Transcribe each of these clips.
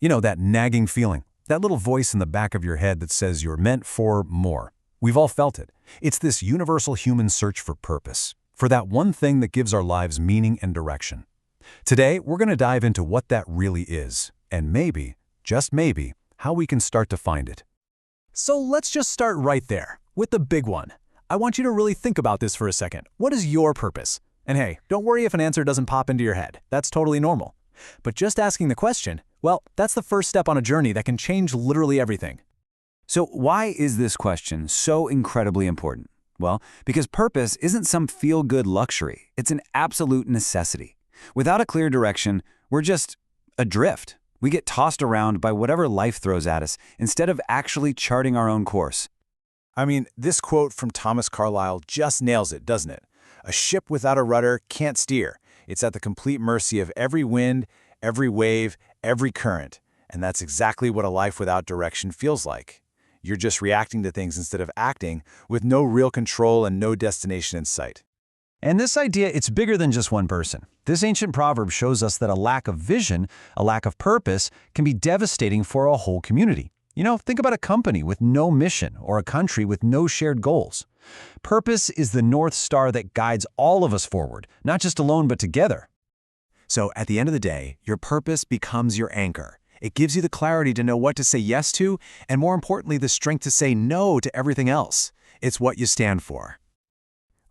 You know, that nagging feeling, that little voice in the back of your head that says you're meant for more. We've all felt it. It's this universal human search for purpose, for that one thing that gives our lives meaning and direction. Today, we're going to dive into what that really is, and maybe, just maybe, how we can start to find it. So let's just start right there, with the big one. I want you to really think about this for a second. What is your purpose? And hey, don't worry if an answer doesn't pop into your head. That's totally normal. But just asking the question, well, that's the first step on a journey that can change literally everything. So why is this question so incredibly important? Well, because purpose isn't some feel-good luxury. It's an absolute necessity. Without a clear direction, we're just adrift. We get tossed around by whatever life throws at us instead of actually charting our own course. I mean, this quote from Thomas Carlyle just nails it, doesn't it? A ship without a rudder can't steer. It's at the complete mercy of every wind, every wave, every current. And that's exactly what a life without direction feels like. You're just reacting to things instead of acting, with no real control and no destination in sight. And this idea, it's bigger than just one person. This ancient proverb shows us that a lack of vision, a lack of purpose, can be devastating for a whole community. You know, think about a company with no mission or a country with no shared goals. Purpose is the North Star that guides all of us forward, not just alone but together. So at the end of the day, your purpose becomes your anchor. It gives you the clarity to know what to say yes to, and more importantly, the strength to say no to everything else. It's what you stand for.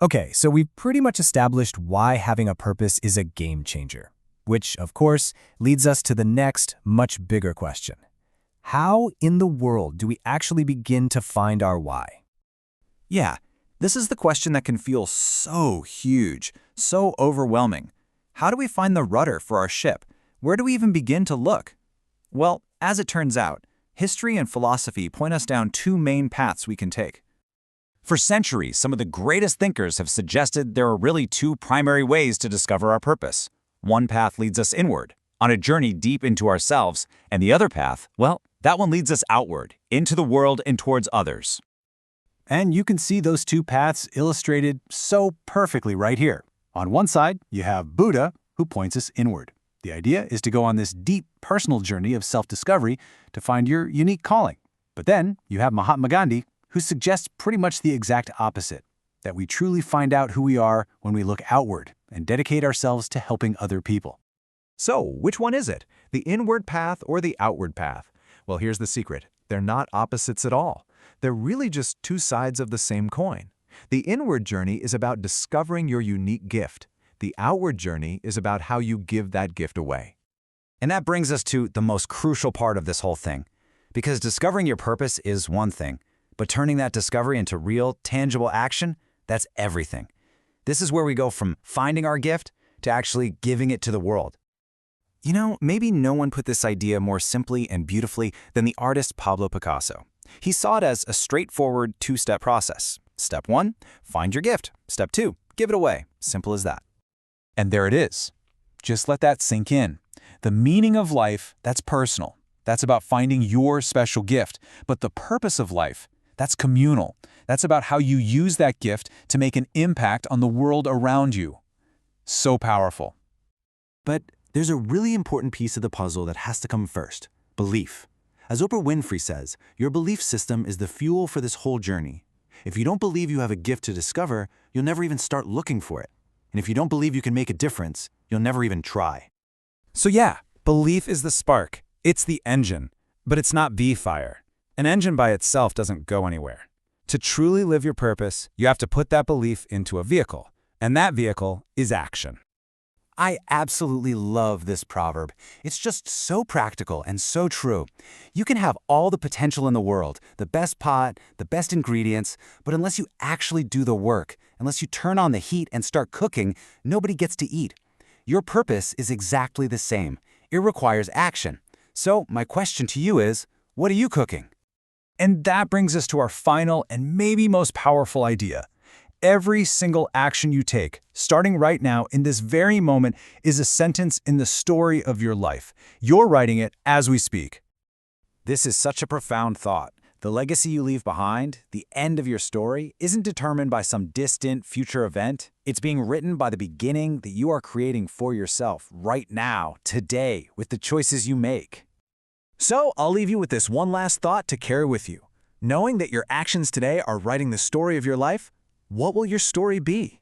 Okay, so we've pretty much established why having a purpose is a game changer, which, of course, leads us to the next, much bigger question. How in the world do we actually begin to find our why? Yeah, this is the question that can feel so huge, so overwhelming. How do we find the rudder for our ship? Where do we even begin to look? Well, as it turns out, history and philosophy point us down two main paths we can take. For centuries, some of the greatest thinkers have suggested there are really two primary ways to discover our purpose. One path leads us inward, on a journey deep into ourselves, and the other path, well, that one leads us outward, into the world and towards others. And you can see those two paths illustrated so perfectly right here. On one side, you have Buddha, who points us inward. The idea is to go on this deep personal journey of self-discovery to find your unique calling. But then you have Mahatma Gandhi, who suggests pretty much the exact opposite, that we truly find out who we are when we look outward and dedicate ourselves to helping other people. So, which one is it? The inward path or the outward path? Well, here's the secret. They're not opposites at all. They're really just two sides of the same coin. The inward journey is about discovering your unique gift. The outward journey is about how you give that gift away. And that brings us to the most crucial part of this whole thing. Because discovering your purpose is one thing, but turning that discovery into real, tangible action, that's everything. This is where we go from finding our gift to actually giving it to the world. You know, maybe no one put this idea more simply and beautifully than the artist Pablo Picasso. He saw it as a straightforward two-step process. Step 1, find your gift. Step 2, give it away. Simple as that. And there it is. Just let that sink in. The meaning of life, that's personal. That's about finding your special gift. But the purpose of life, that's communal. That's about how you use that gift to make an impact on the world around you. So powerful. But there's a really important piece of the puzzle that has to come first: belief. As Oprah Winfrey says, your belief system is the fuel for this whole journey. If you don't believe you have a gift to discover, you'll never even start looking for it. And if you don't believe you can make a difference, you'll never even try. So yeah, belief is the spark. It's the engine. But it's not the fire. An engine by itself doesn't go anywhere. To truly live your purpose, you have to put that belief into a vehicle. And that vehicle is action. I absolutely love this proverb. It's just so practical and so true. You can have all the potential in the world, the best pot, the best ingredients, but unless you actually do the work, unless you turn on the heat and start cooking, nobody gets to eat. Your purpose is exactly the same. It requires action. So my question to you is, what are you cooking? And that brings us to our final and maybe most powerful idea. Every single action you take, starting right now in this very moment, is a sentence in the story of your life. You're writing it as we speak. This is such a profound thought. The legacy you leave behind, the end of your story, isn't determined by some distant future event. It's being written by the beginning that you are creating for yourself right now, today, with the choices you make. So I'll leave you with this one last thought to carry with you. Knowing that your actions today are writing the story of your life, what will your story be?